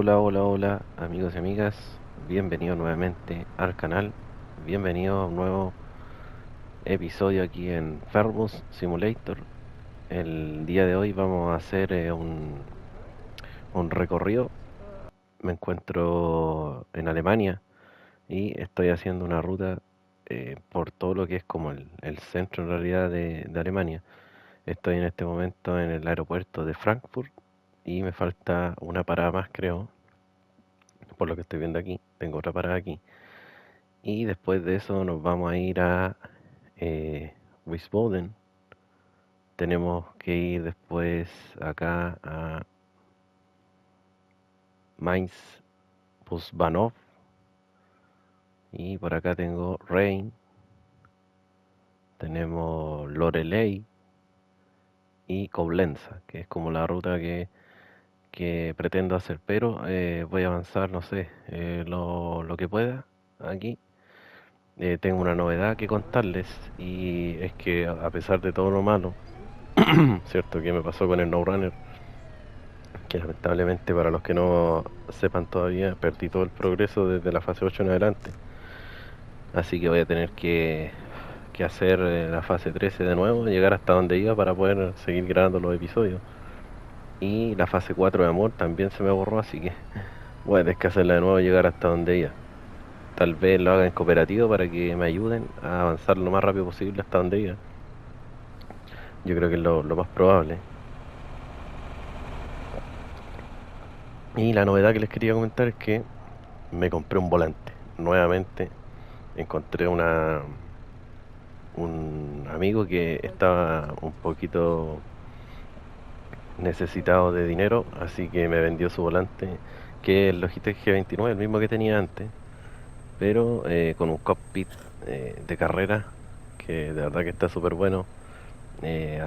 Hola amigos y amigas, bienvenidos nuevamente al canal, bienvenidos a un nuevo episodio aquí en Farmhouse Simulator. El día de hoy vamos a hacer un recorrido. Me encuentro en Alemania y estoy haciendo una ruta por todo lo que es como el centro en realidad de Alemania. Estoy en este momento en el aeropuerto de Frankfurt y me falta una parada más, creo. Por lo que estoy viendo aquí, tengo otra parada aquí. Y después de eso nos vamos a ir a Wiesbaden. Tenemos que ir después acá a Mainz Busbahnhof. Y por acá tengo Rhein. Tenemos Loreley y Coblenza, que es como la ruta que pretendo hacer. Pero voy a avanzar, no sé, lo que pueda aquí. Tengo una novedad que contarles y es que a pesar de todo lo malo, cierto que me pasó con el No Runner, que lamentablemente para los que no sepan todavía, perdí todo el progreso desde la fase 8 en adelante. Así que voy a tener que hacer la fase 13 de nuevo, llegar hasta donde iba para poder seguir grabando los episodios. Y la fase 4 de amor también se me borró, así que voy a tener que hacerla de nuevo y llegar hasta donde iba. Tal vez lo haga en cooperativo para que me ayuden a avanzar lo más rápido posible hasta donde iba. Yo creo que es lo más probable. Y la novedad que les quería comentar es que me compré un volante. Nuevamente encontré un amigo que estaba un poquito necesitado de dinero, así que me vendió su volante, que es el Logitech G29, el mismo que tenía antes, pero con un cockpit de carrera, que de verdad que está súper bueno.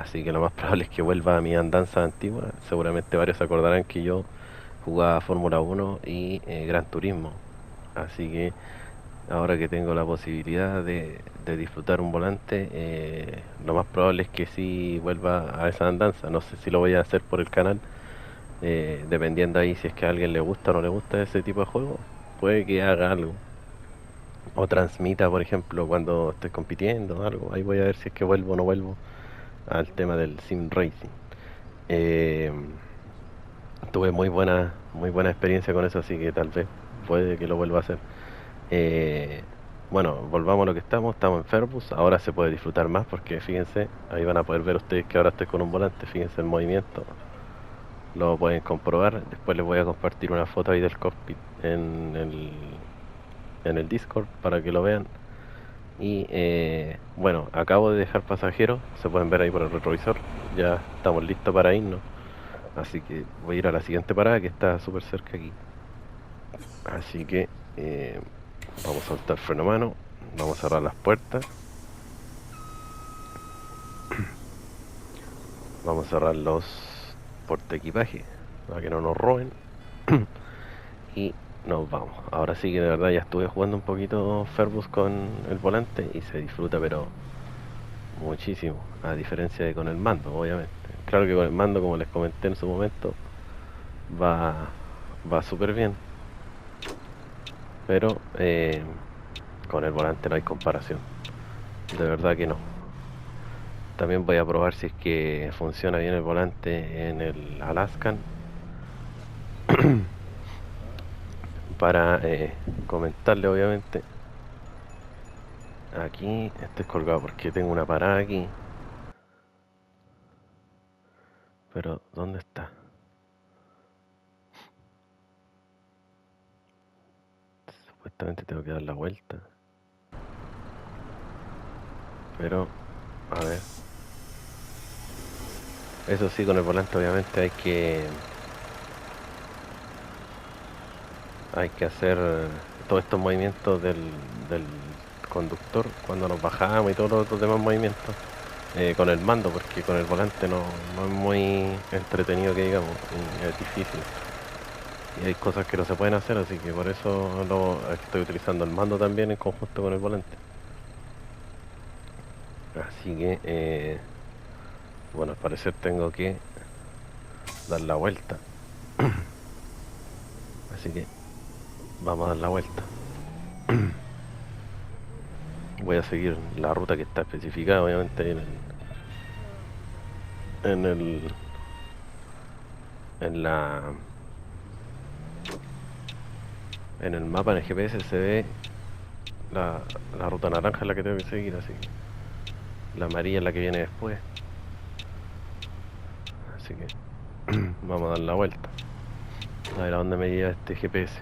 Así que lo más probable es que vuelva a mi andanza antigua. Seguramente varios se acordarán que yo jugaba Fórmula 1 y Gran Turismo. Así que ahora que tengo la posibilidad de disfrutar un volante, lo más probable es que sí vuelva a esa andanza. No sé si lo voy a hacer por el canal, dependiendo ahí si es que a alguien le gusta o no le gusta ese tipo de juego, puede que haga algo. O transmita, por ejemplo, cuando estoy compitiendo o algo. Ahí voy a ver si es que vuelvo o no vuelvo al tema del sim racing. Eh, Tuve muy buena experiencia con eso, así que tal vez puede que lo vuelva a hacer. Eh, bueno, volvamos a lo que estamos en Ferbus, ahora se puede disfrutar más porque fíjense, ahí van a poder ver ustedes que ahora estoy con un volante, fíjense el movimiento, lo pueden comprobar, después les voy a compartir una foto ahí del cockpit en el Discord para que lo vean. Y bueno, acabo de dejar pasajeros, se pueden ver ahí por el retrovisor, ya estamos listos para irnos, así que voy a ir a la siguiente parada que está súper cerca aquí. Así que eh, vamos a soltar freno a mano, vamos a cerrar las puertas, vamos a cerrar los portaequipajes para que no nos roben y nos vamos. Ahora sí que de verdad ya estuve jugando un poquito Ferbus con el volante y se disfruta pero muchísimo, a diferencia de con el mando, obviamente. Claro que con el mando, como les comenté en su momento, va, va súper bien, pero con el volante no hay comparación, de verdad que no. También voy a probar si es que funciona bien el volante en el Alaskan para comentarle obviamente. Aquí estoy colgado porque tengo una parada aquí, pero ¿dónde está? Supuestamente tengo que dar la vuelta, pero a ver. Eso sí, con el volante obviamente hay que hacer todos estos movimientos del conductor cuando nos bajamos y todos los otros demás movimientos con el mando, porque con el volante no es muy entretenido que digamos, y es difícil. Y hay cosas que no se pueden hacer, así que por eso estoy utilizando el mando también en conjunto con el volante. Así que, bueno, al parecer tengo que dar la vuelta. Así que vamos a dar la vuelta. Voy a seguir la ruta que está especificada, obviamente, en el, en la, en el mapa, en el GPS se ve la ruta naranja, es la que tengo que seguir, así que la amarilla es la que viene después. Así que vamos a dar la vuelta. A ver a dónde me lleva este GPS.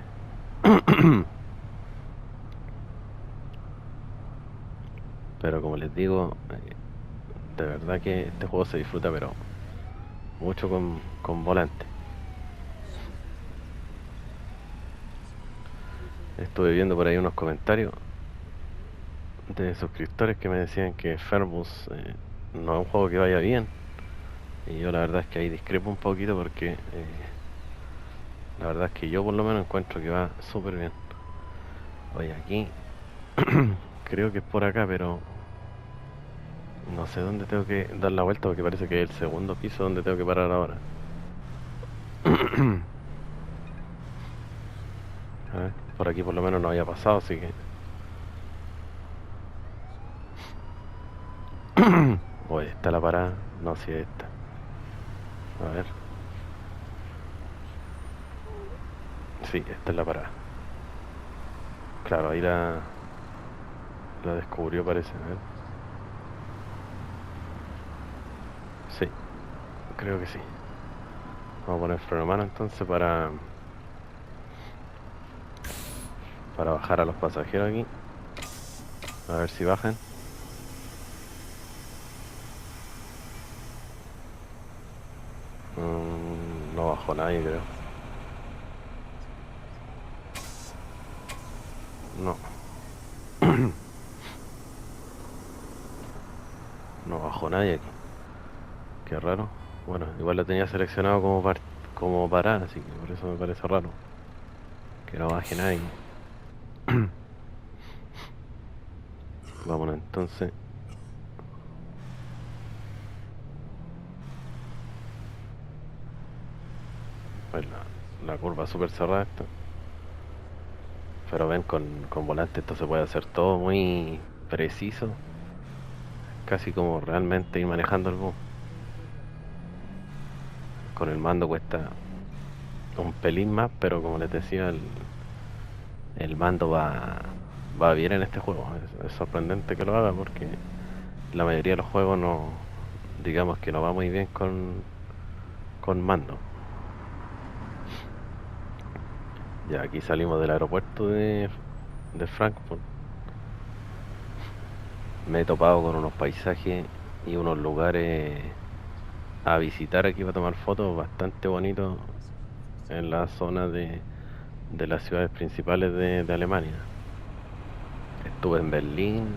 Pero como les digo, de verdad que este juego se disfruta, pero mucho con volante. Estuve viendo por ahí unos comentarios de suscriptores que me decían que Ferbus no es un juego que vaya bien. Y yo la verdad es que ahí discrepo un poquito porque la verdad es que yo por lo menos encuentro que va súper bien. Oye, aquí creo que es por acá, pero no sé dónde tengo que dar la vuelta porque parece que es el segundo piso donde tengo que parar ahora. A ver, por aquí por lo menos no había pasado, así que... Oye, está la parada. No, si es esta. A ver. Sí, esta es la parada. Claro, ahí la descubrió parece. A ver. Sí, creo que sí. Vamos a poner freno a mano entonces para bajar a los pasajeros aquí. A ver si bajan. No bajó nadie, creo. No. No bajó nadie aquí. Qué raro. Bueno, igual lo tenía seleccionado como parar, así que por eso me parece raro. Que no baje nadie. Vámonos entonces. Pues la curva súper cerrada esta. Pero ven, con volante esto se puede hacer todo muy preciso. Casi como realmente ir manejando el bus. Con el mando cuesta un pelín más, pero como les decía, el mando va bien en este juego. Es sorprendente que lo haga porque la mayoría de los juegos no, digamos que no va muy bien con mando. Ya aquí salimos del aeropuerto de Frankfurt. Me he topado con unos paisajes y unos lugares a visitar aquí para tomar fotos bastante bonitos en la zona de las ciudades principales de Alemania. Estuve en Berlín,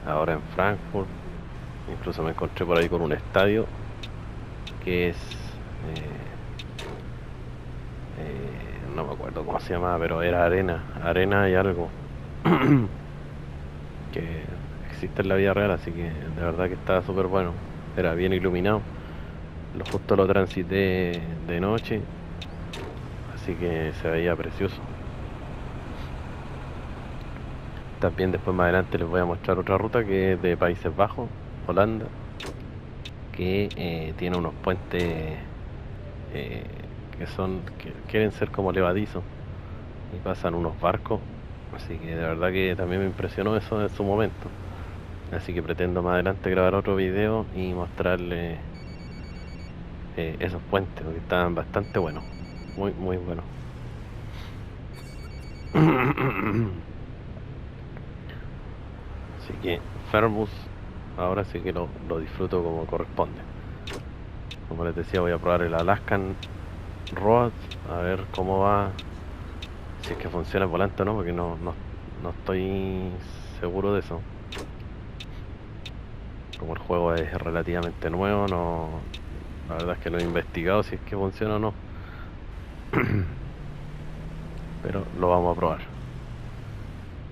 ahora en Frankfurt, incluso me encontré por ahí con un estadio que es, no me acuerdo cómo se llamaba, pero era arena y algo, que existe en la vida real, así que de verdad que estaba súper bueno, era bien iluminado, justo lo transité de noche, así que se veía precioso. También después más adelante les voy a mostrar otra ruta que es de Países Bajos, Holanda, que tiene unos puentes eh, que quieren ser como levadizos y pasan unos barcos, así que de verdad que también me impresionó eso en su momento. Así que pretendo más adelante grabar otro video y mostrarles esos puentes, porque estaban bastante buenos, muy muy buenos. Así que Ferbus ahora sí que lo disfruto como corresponde. Como les decía, voy a probar el Alaskan Road, a ver cómo va, si es que funciona el volante o no, porque no estoy seguro de eso. Como el juego es relativamente nuevo, la verdad es que no he investigado si es que funciona o no. Pero lo vamos a probar.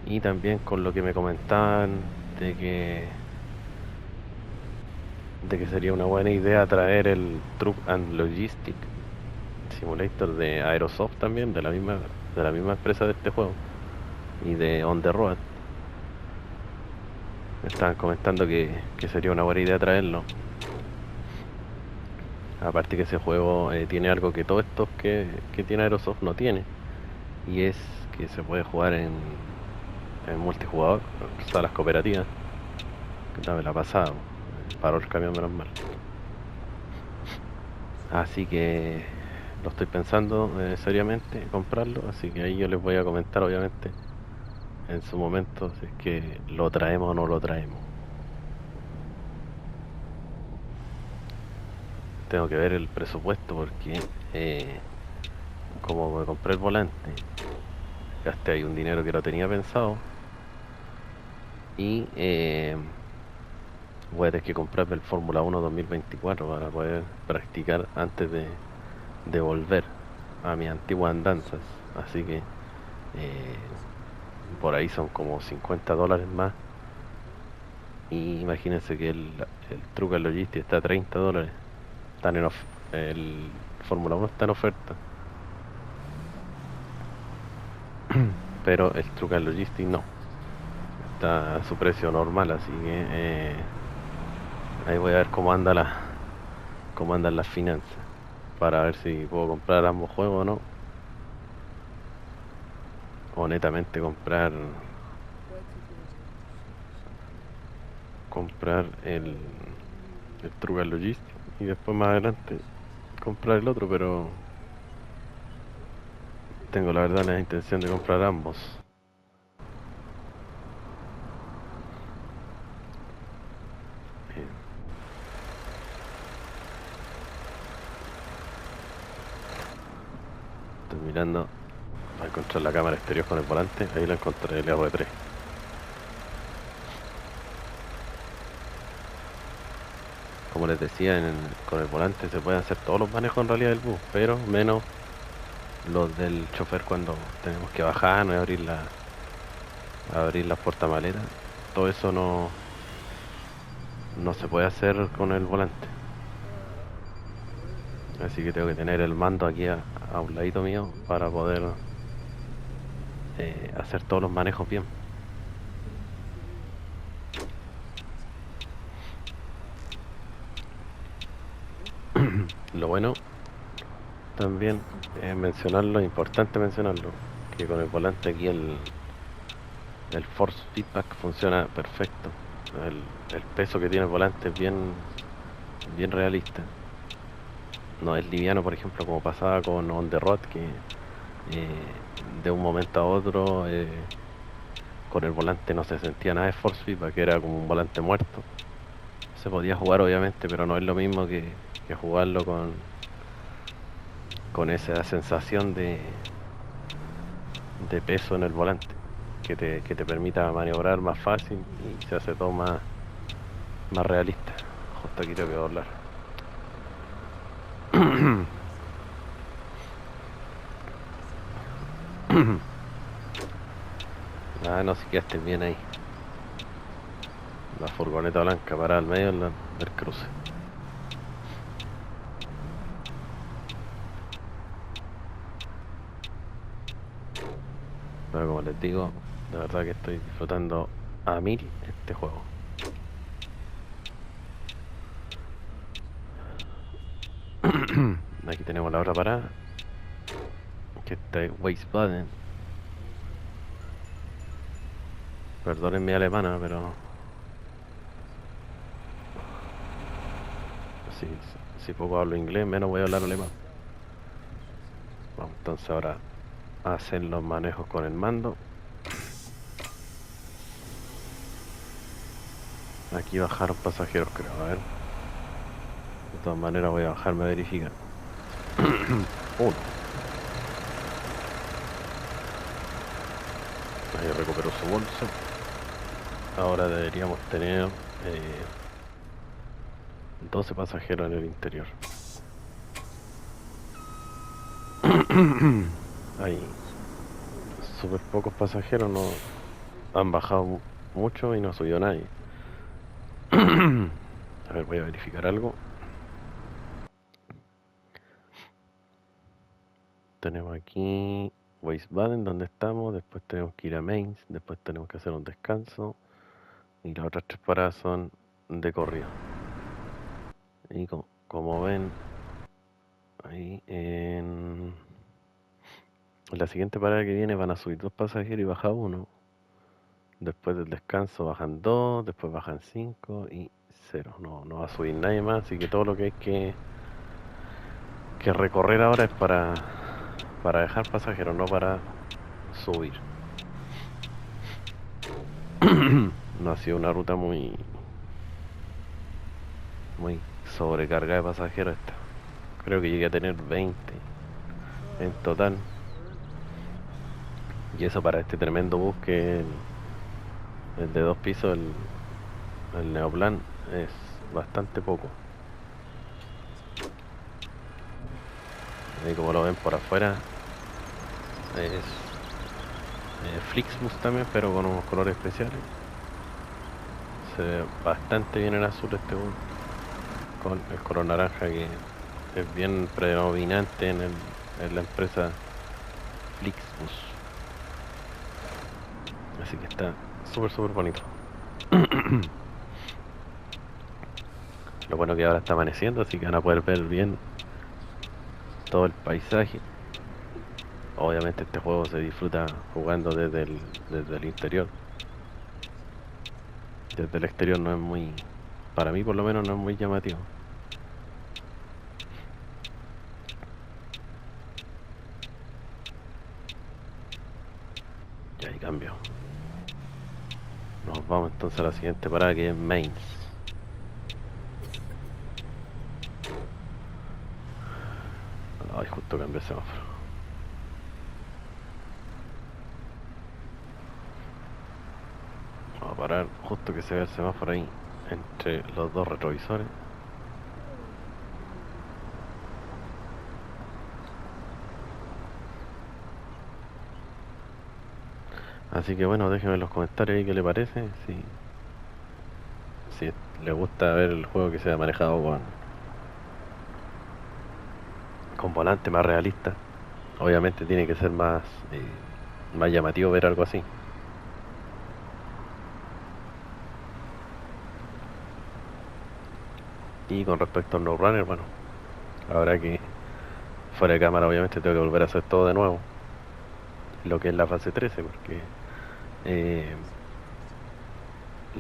Y también con lo que me comentaban de que sería una buena idea traer el Truck and Logistic, Simulator de Aerosoft también, de la misma empresa de este juego, y de On the Road. Me estaban comentando que sería una buena idea traerlo. Aparte que ese juego tiene algo que todos estos que tiene Aerosoft no tiene, y es que se puede jugar en multijugador, salas cooperativas, que también la pasada, paró el camión menos mal. Así que lo estoy pensando seriamente comprarlo, así que ahí yo les voy a comentar obviamente en su momento si es que lo traemos o no lo traemos. Tengo que ver el presupuesto porque como me compré el volante, gasté ahí un dinero que no tenía pensado y voy a tener que comprarme el Fórmula 1 2024 para poder practicar antes de volver a mis antiguas andanzas. Así que por ahí son como $50 más. Y imagínense que el Trucker Logistics está a $30. Están el Fórmula 1 está en oferta, pero el Trucker Logistics no. Está a su precio normal, así que ahí voy a ver cómo andan las finanzas para ver si puedo comprar ambos juegos o no. O netamente comprar el Trucker Logistics y después más adelante comprar el otro, pero tengo la verdad la intención de comprar ambos. Eh, Estoy mirando para encontrar la cámara exterior con el volante, ahí la encontré, el R3. Como les decía, con el volante se pueden hacer todos los manejos en realidad del bus, pero menos los del chofer cuando tenemos que bajarnos y abrir las portamaletas. Todo eso no se puede hacer con el volante. Así que tengo que tener el mando aquí a un ladito mío para poder hacer todos los manejos bien. Lo bueno también es mencionarlo, importante mencionarlo, que con el volante aquí el force feedback funciona perfecto. El peso que tiene el volante es bien realista. No es liviano, por ejemplo, como pasaba con On The Road, que de un momento a otro con el volante no se sentía nada de force feedback, que era como un volante muerto. Se podía jugar obviamente, pero no es lo mismo que jugarlo con esa sensación de peso en el volante, que te permita maniobrar más fácil y se hace todo más realista. Justo aquí tengo que doblar. Ah, no, si quedaste bien ahí. La furgoneta blanca parada al medio del cruce. Pero como les digo, de verdad que estoy disfrutando a mil este juego. Aquí tenemos la otra parada, que está en Wiesbaden. Perdonen mi alemana, pero si, si poco hablo inglés, menos voy a hablar alemán. Vamos entonces ahora a hacer los manejos con el mando. Aquí bajaron pasajeros, creo. A ver. De todas maneras voy a bajarme a verificar. Uno. Ahí recuperó su bolso. Ahora deberíamos tener 12 pasajeros en el interior. Hay súper pocos pasajeros, no han bajado mucho y no subió nadie. A ver, voy a verificar algo. tenemos aquí Wiesbaden, donde estamos, después tenemos que ir a Mainz, después tenemos que hacer un descanso y las otras 3 paradas son de corrido. Y como ven, ahí en la siguiente parada que viene van a subir 2 pasajeros y baja uno. Después del descanso bajan 2, después bajan 5 y 0. No va a subir nadie más, así que todo lo que hay que recorrer ahora es para dejar pasajeros, no para subir. No ha sido una ruta muy sobrecargada de pasajeros esta. Creo que llegué a tener 20 en total. Y eso para este tremendo bus que el de 2 pisos, el Neoplan, es bastante poco. Ahí como lo ven por afuera, es Flixbus también, pero con unos colores especiales. Se ve bastante bien el azul este bus, con el color naranja que es bien predominante en la empresa Flixbus. Así que está súper bonito. Lo bueno que ahora está amaneciendo, así que van a poder ver bien todo el paisaje. Obviamente este juego se disfruta jugando desde el interior. Desde el exterior no es muy, para mí por lo menos no es muy llamativo. Y ahí cambio. Nos vamos entonces a la siguiente parada, que es Mainz. Ay, justo cambié el semáforo. Vamos a parar justo que se vea el semáforo ahí entre los 2 retrovisores. Así que bueno, déjenme en los comentarios ahí qué le parece, si les gusta ver el juego que sea manejado con volante más realista. Obviamente tiene que ser más llamativo ver algo así. Y con respecto al No Runner, bueno, ahora que fuera de cámara obviamente tengo que volver a hacer todo de nuevo, lo que es la fase 13, porque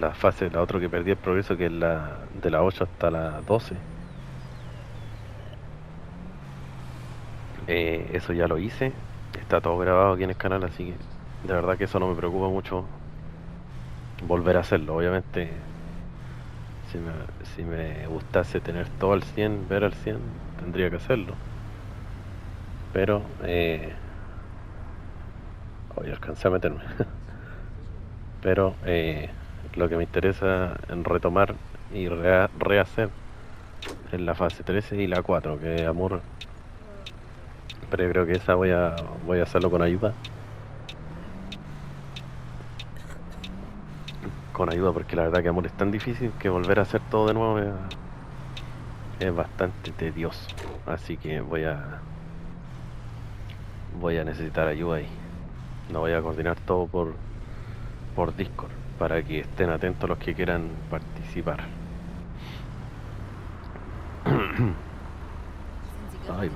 la otra que perdí el progreso, que es la de la 8 hasta la 12, eso ya lo hice, está todo grabado aquí en el canal, así que de verdad que eso no me preocupa mucho volver a hacerlo. Obviamente si me gustase tener todo al 100, ver al 100, tendría que hacerlo, pero hoy alcancé a meterme. Pero lo que me interesa en retomar y rehacer es la fase 13 y la 4, que es Amur. Pero yo creo que esa voy a hacerlo con ayuda. Con ayuda, porque la verdad que Amur es tan difícil que volver a hacer todo de nuevo es bastante tedioso. Así que voy a necesitar ayuda ahí. No voy a coordinar todo por Discord, para que estén atentos los que quieran participar. Ay,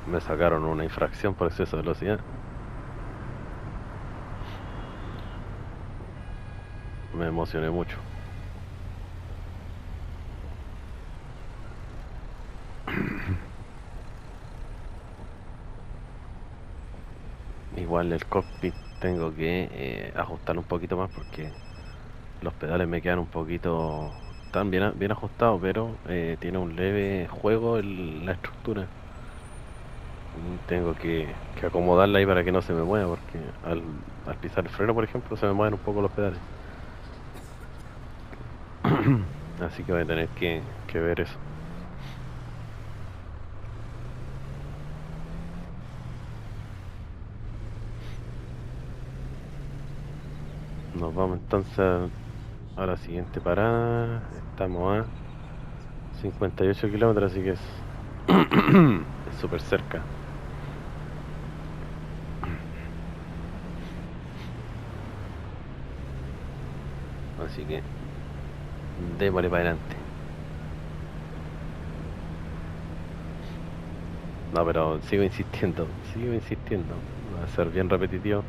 me sacaron una infracción por exceso de velocidad. Me emocioné mucho. Igual el cockpit tengo que ajustarlo un poquito más, porque los pedales me quedan un poquito, están bien ajustados, pero tiene un leve juego la estructura. Y tengo que acomodarla ahí para que no se me mueva, porque al pisar el freno, por ejemplo, se me mueven un poco los pedales. Así que voy a tener que ver eso. Nos vamos entonces a la siguiente parada. Estamos a 58 kilómetros, así que es súper cerca. Así que démosle para adelante. No, pero sigo insistiendo, sigo insistiendo. Va a ser bien repetitivo,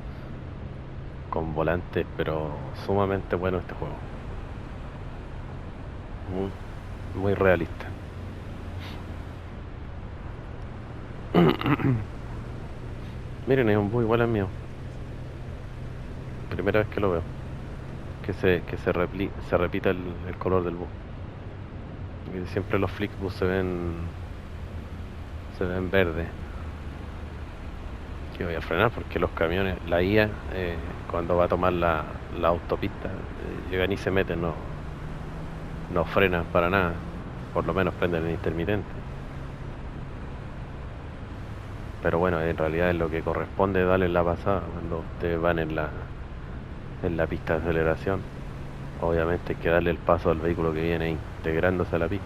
con volantes, pero sumamente bueno este juego. Muy, muy realista. Miren, es un bus igual al mío. Primera vez que lo veo. Se repita el color del bus. Y siempre los Flixbus se ven verdes. Que voy a frenar porque los camiones, la IA, cuando va a tomar la autopista, llegan y se meten, no frenan para nada. Por lo menos prenden el intermitente. Pero bueno, en realidad es lo que corresponde darle la pasada cuando ustedes van en la pista de aceleración. Obviamente hay que darle el paso al vehículo que viene integrándose a la pista.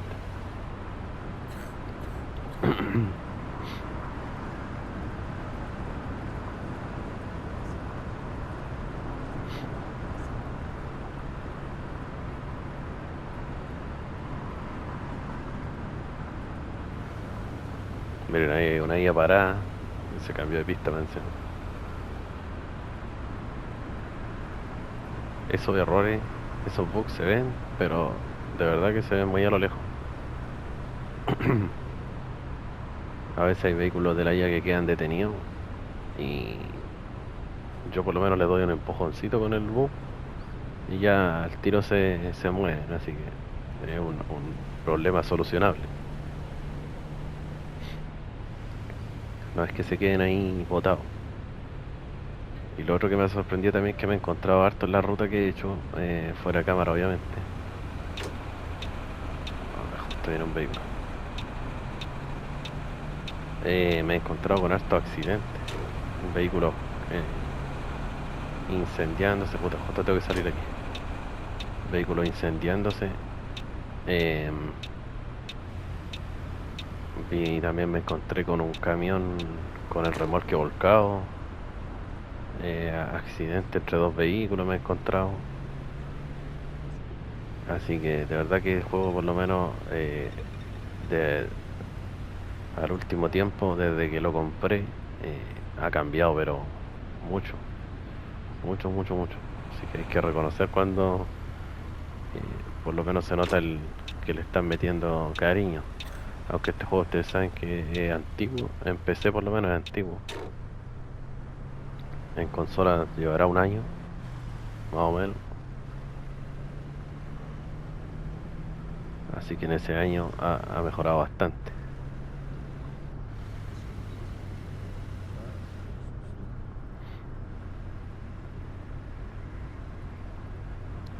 Miren, ahí hay una IA parada. Se cambió de pista, me encima. Esos errores, esos bugs se ven, pero de verdad que se ven muy a lo lejos. A veces hay vehículos de la IA que quedan detenidos y yo por lo menos le doy un empujoncito con el bug y ya al tiro se mueven, así que es un problema solucionable. No es que se queden ahí botados. Y lo otro que me ha sorprendido también es que me he encontrado harto en la ruta que he hecho, fuera de cámara obviamente. Ahora justo viene un vehículo. Me he encontrado con hartos accidentes. Un vehículo incendiándose, puta, justo tengo que salir aquí. Vehículo incendiándose. Eh, y también me encontré con un camión con el remolque volcado. Accidente entre dos vehículos me he encontrado. Así que de verdad que el juego por lo menos de, al último tiempo, desde que lo compré, ha cambiado, pero mucho, mucho, mucho, mucho. Así que hay que reconocer cuando por lo menos se nota que le están metiendo cariño. Aunque este juego ustedes saben que es antiguo, en PC por lo menos es antiguo. En consola llevará un año, más o menos. Así que en ese año ha mejorado bastante.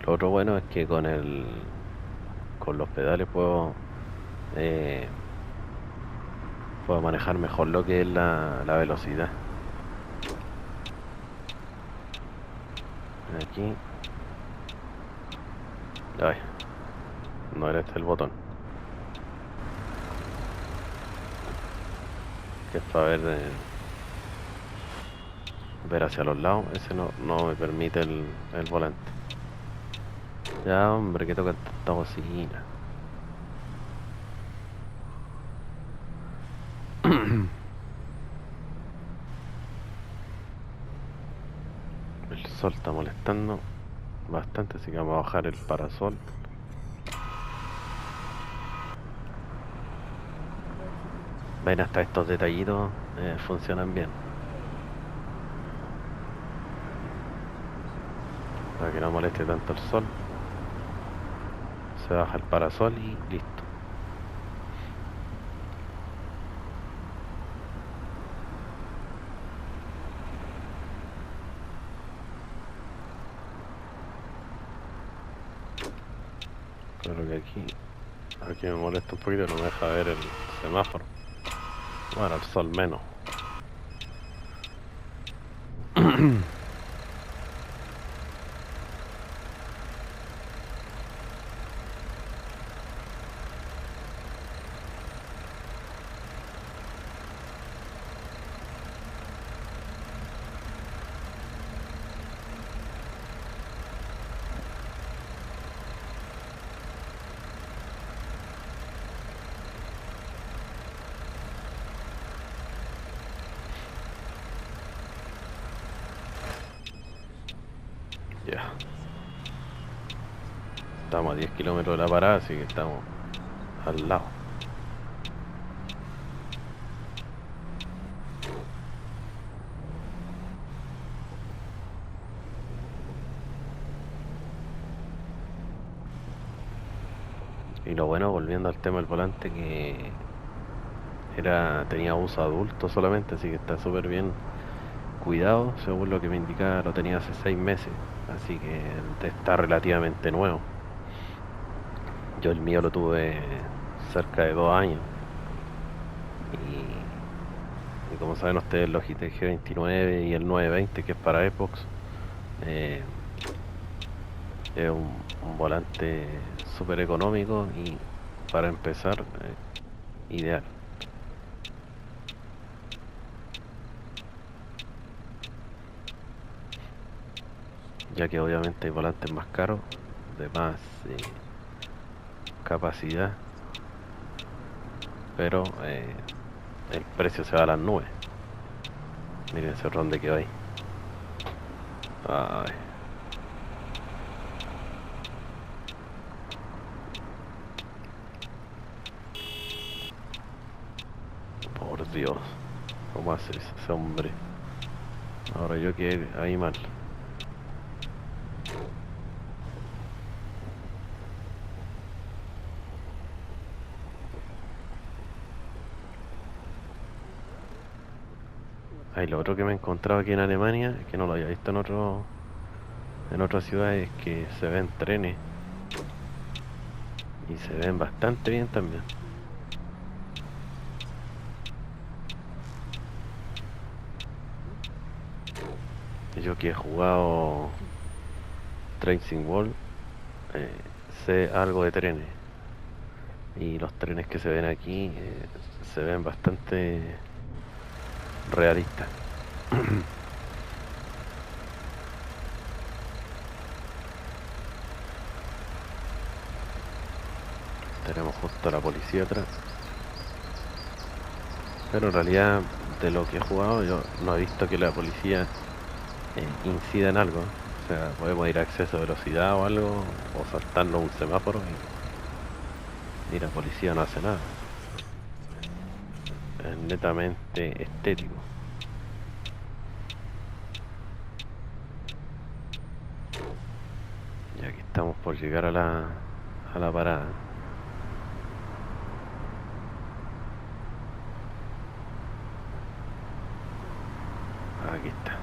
Lo otro bueno es que con los pedales eh, puedo manejar mejor lo que es la velocidad. Aquí. Ay, no era este el botón. Que es para ver hacia los lados. Ese no me permite el volante. Ya, hombre, que toca tanta bocina. El sol está molestando bastante, así que vamos a bajar el parasol. Ven, hasta estos detallitos funcionan bien. Para que no moleste tanto el sol. Se baja el parasol y listo. Claro que aquí me molesta un poquito, no me deja ver el semáforo. Bueno, el sol menos. Estamos a 10 kilómetros de la parada, así que estamos al lado. Y lo bueno, volviendo al tema del volante, que tenía uso adulto solamente, así que está súper bien cuidado. Según lo que me indicaba, lo tenía hace 6 meses, así que está relativamente nuevo. Yo el mío lo tuve cerca de 2 años. Y como saben ustedes, el Logitech G29 y el 920, que es para Xbox, eh, es un volante súper económico y para empezar, ideal. Ya que obviamente hay volantes más caros, de más capacidad, pero el precio se va a las nubes. Miren ese ronde que va ahí. Ay, por Dios, ¿cómo hace ese hombre? Ahora yo quedé ahí mal. Ahí lo otro que me he encontrado aquí en Alemania, que no lo había visto en otras ciudades, es que se ven trenes y se ven bastante bien también. Yo que he jugado Tracing Ball, eh, sé algo de trenes y los trenes que se ven aquí se ven bastante realistas. Tenemos justo a la policía atrás, pero en realidad de lo que he jugado yo no he visto que la policía incida en algo. O sea, podemos ir a exceso de velocidad o algo, o saltarnos un semáforo y la policía no hace nada. Es netamente estético. Y aquí estamos por llegar a la parada. Aquí está.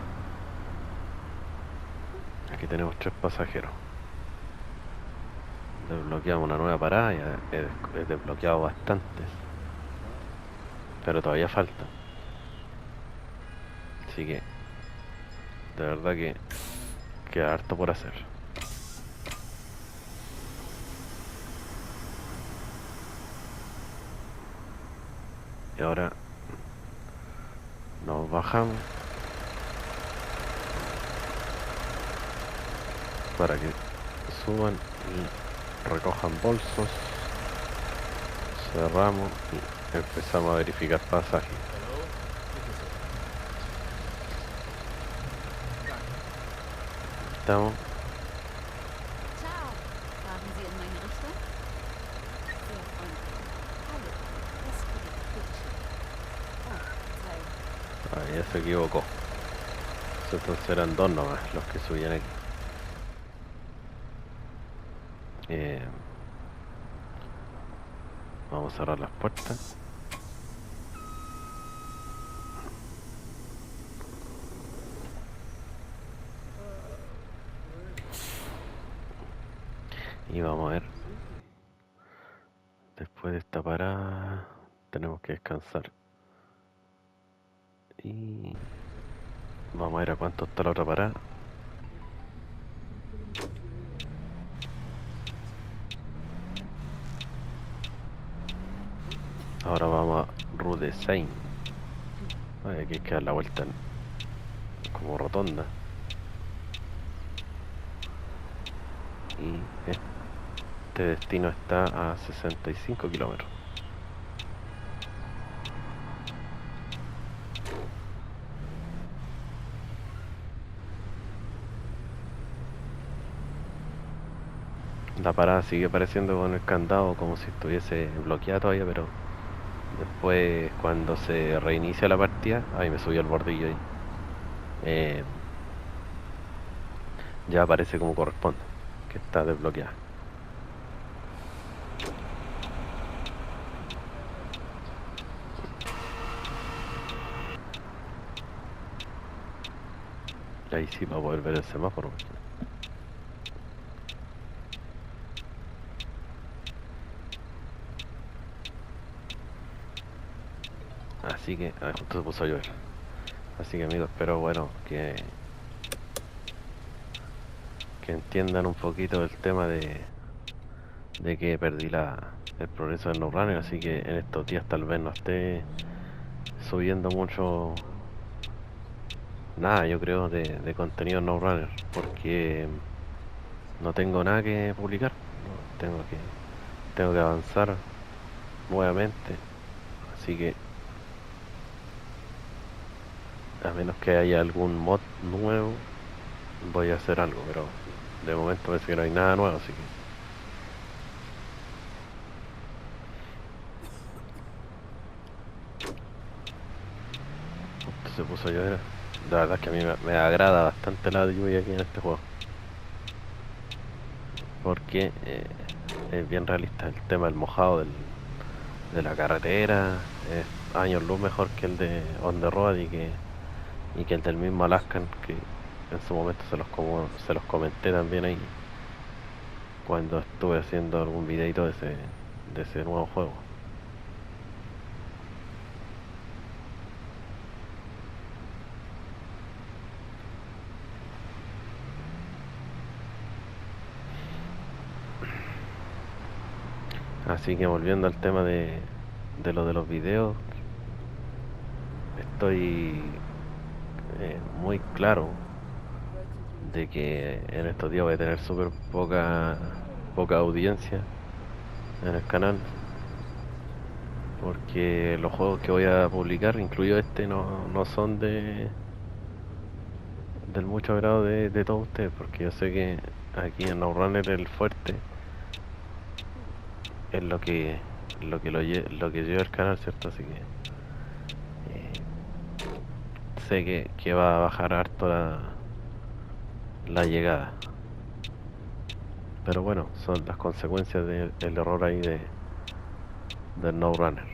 Aquí tenemos 3 pasajeros. Desbloqueamos una nueva parada, ya he desbloqueado bastantes, pero todavía falta. Así que, de verdad que queda harto por hacer. Y ahora nos bajamos para que suban y recojan bolsos. Cerramos y empezamos a verificar pasajes. Estamos. Ciao. Fahren Sie in meine Richtung? Sehr freundlich. Hallo. Das geht. Bitteschön. Oh, Verzeihung. Ah, ya se equivocó. Entonces eran 2 nomás los que subían aquí. Vamos a cerrar las puertas. Y vamos a ver. Después de esta parada tenemos que descansar. Y vamos a ver a cuánto está la otra parada. Ahora vamos a Rudesheim. Aquí hay que dar la vuelta como rotonda. Y este destino está a 65 kilómetros. La parada sigue apareciendo con el candado como si estuviese bloqueada todavía, pero después cuando se reinicia la partida, ahí me subió el bordillo ahí, eh, ya aparece como corresponde, que está desbloqueada. Y ahí sí va a poder ver el semáforo. Así que, justo se puso a llover. Así que amigos, espero bueno que entiendan un poquito el tema de que perdí el progreso del NoRunner, así que en estos días tal vez no esté subiendo mucho nada, yo creo, de contenido NoRunner, porque no tengo nada que publicar, no, tengo que avanzar nuevamente, así que a menos que haya algún mod nuevo, voy a hacer algo, pero de momento parece que no hay nada nuevo, así que justo se puso a llover. La verdad es que a mí me agrada bastante la lluvia aquí en este juego, porque es bien realista el tema del mojado de la carretera, es años luz mejor que el de On The Road y que el del mismo Alaskan, que en su momento se los comenté también ahí cuando estuve haciendo algún videito de ese nuevo juego. Así que volviendo al tema de lo de los videos, estoy muy claro de que en estos días voy a tener súper poca audiencia en el canal, porque los juegos que voy a publicar, incluido este, no son del mucho agrado de todos ustedes, porque yo sé que aquí en NoRunner el fuerte es lo que lleva el canal, ¿cierto? Así que sé que va a bajar harto la llegada. Pero bueno, son las consecuencias del error ahí del NoRunner.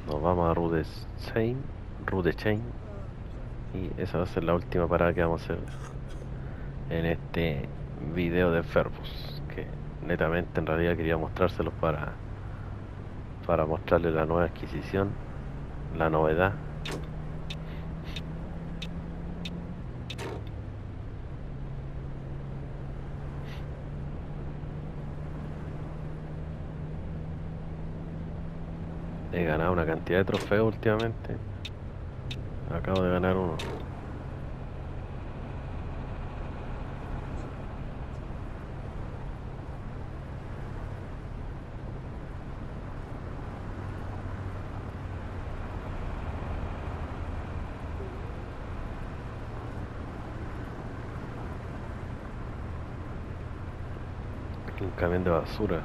Nos vamos a Rude Chain, y esa va a ser la última parada que vamos a hacer en este video de Ferbus, que netamente en realidad quería mostrárselos para mostrarles la nueva adquisición, la novedad. He ganado una cantidad de trofeos últimamente. Acabo de ganar uno. Un camión de basura.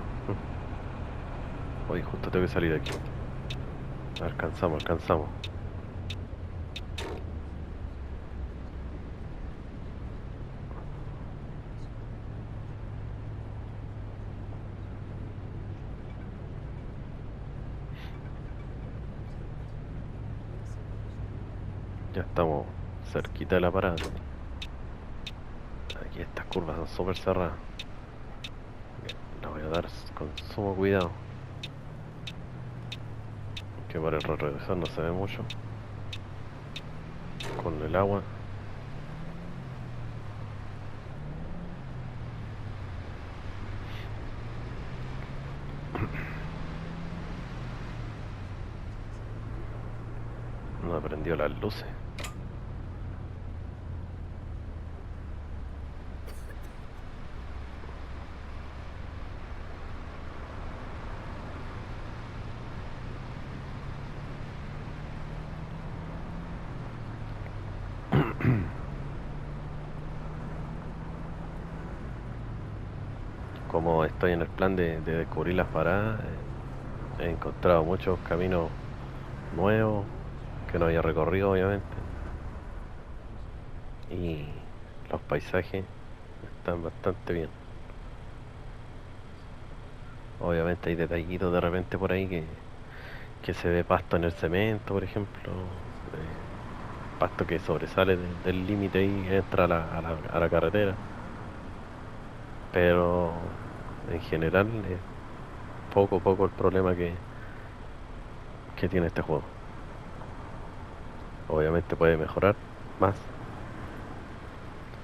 Hoy justo tengo que salir de aquí. Alcanzamos. Ya estamos cerquita de la parada. Aquí estas curvas son súper cerradas. La voy a dar con sumo cuidado, que por el retrovisor no se ve mucho con el agua. No he prendido las luces. como estoy en el plan de descubrir las paradas, he encontrado muchos caminos nuevos que no había recorrido, obviamente. Y los paisajes están bastante bien. Obviamente hay detallitos de repente por ahí que se ve pasto en el cemento, por ejemplo. Pasto que sobresale del límite y entra a la carretera. Pero en general es poco el problema que tiene este juego. Obviamente puede mejorar más,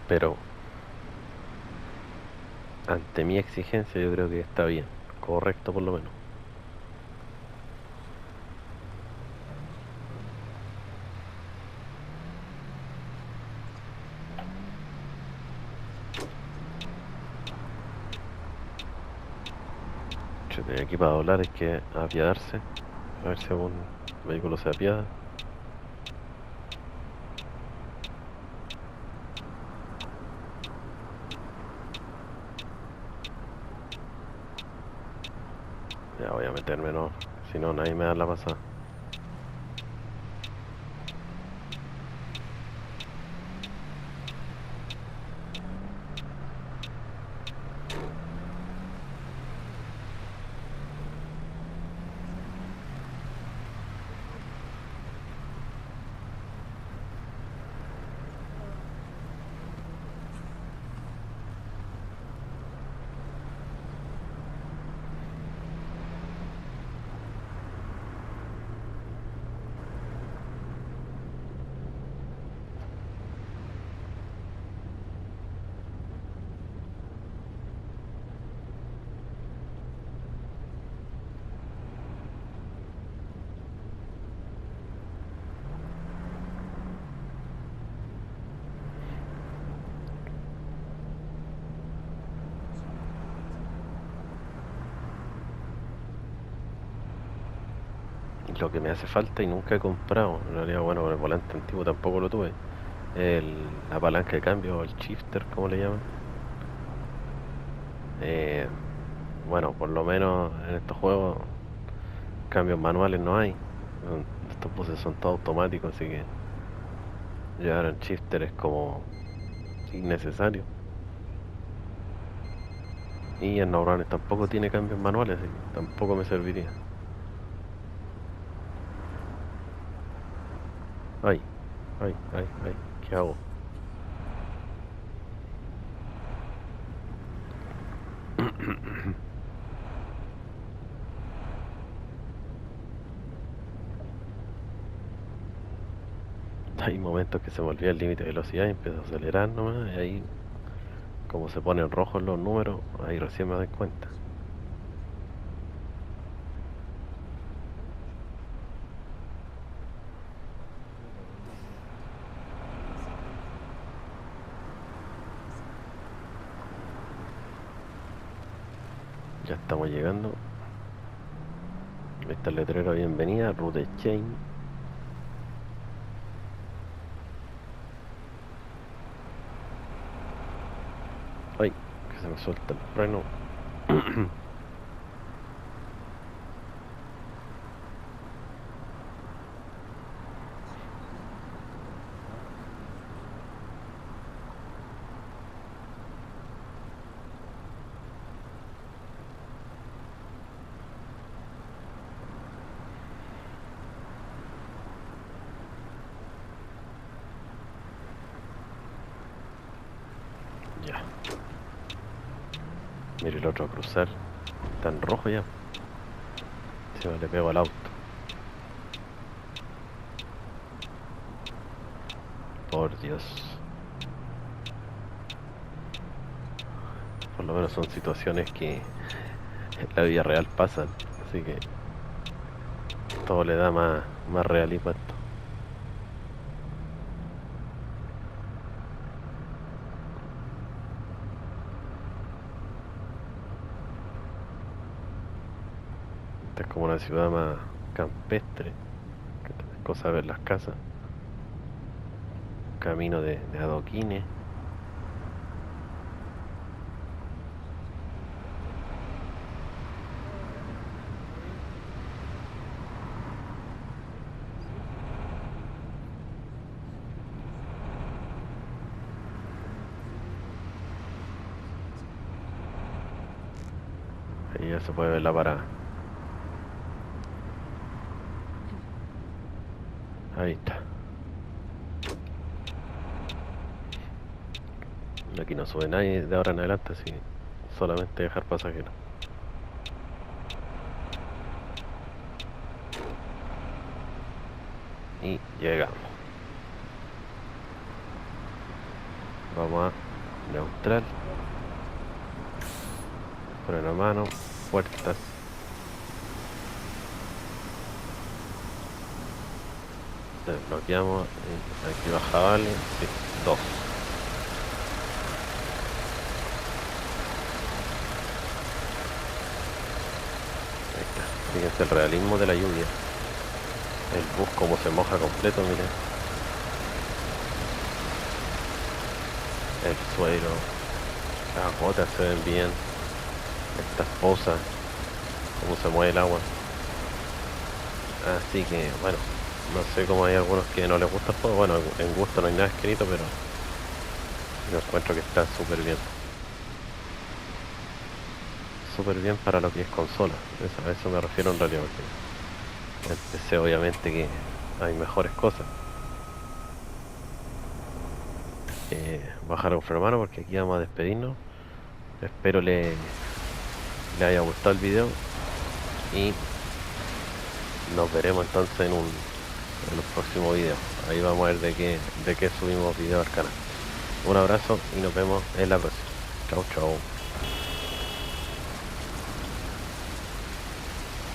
pero ante mi exigencia yo creo que está bien, correcto por lo menos. Chute, aquí para doblar hay que apiadarse, a ver si algún vehículo se apiada. Ya voy a meterme, no, si no nadie me da la pasada. Lo que me hace falta y nunca he comprado, en realidad, bueno, el volante antiguo tampoco lo tuve, la palanca de cambio, el shifter, como le llaman. Eh, bueno, por lo menos en estos juegos cambios manuales no hay. Estos buses son todos automáticos, así que llevar el shifter es como innecesario. Y el Neurones tampoco tiene cambios manuales, así que tampoco me serviría. Ay, ay, ¿qué hago? Hay momentos que se me olvida el límite de velocidad y empiezo a acelerar nomás, y ahí, como se ponen rojos los números, ahí recién me doy cuenta. Ya estamos llegando. Está el letrero bienvenida, Route Chain. Ay, que se me suelta el freno. Ya. Mire el otro a cruzar. Está en rojo ya. Si no le pego al auto. Por Dios. Por lo menos son situaciones que en la vida real pasan. Así que todo le da más realismo a esto. Esta es como una ciudad más campestre. Cosa de ver las casas. Camino de adoquines. ya se puede ver la parada. Ahí está. Aquí no sube nadie de ahora en adelante, así que solamente dejar pasajeros. Y llegamos. Vamos a neutral. Freno a mano, puertas. Desbloqueamos. Aquí baja vale. Sí, 2. Ahí está. Fíjense el realismo de la lluvia. El bus como se moja completo, miren. El suelo. Las gotas se ven bien. Estas pozas. Cómo se mueve el agua. Así que, bueno. No sé cómo hay algunos que no les gusta el juego. Bueno, en gusto no hay nada escrito, pero yo encuentro que está súper bien. Súper bien para lo que es consola. A eso me refiero en realidad. Porque en PC obviamente que hay mejores cosas. Bajar un freno a mano porque aquí vamos a despedirnos. Espero le haya gustado el video. Y nos veremos entonces en un próximo video. Ahí vamos a ver de qué subimos video al canal. Un abrazo y nos vemos en la próxima. Chau, chau.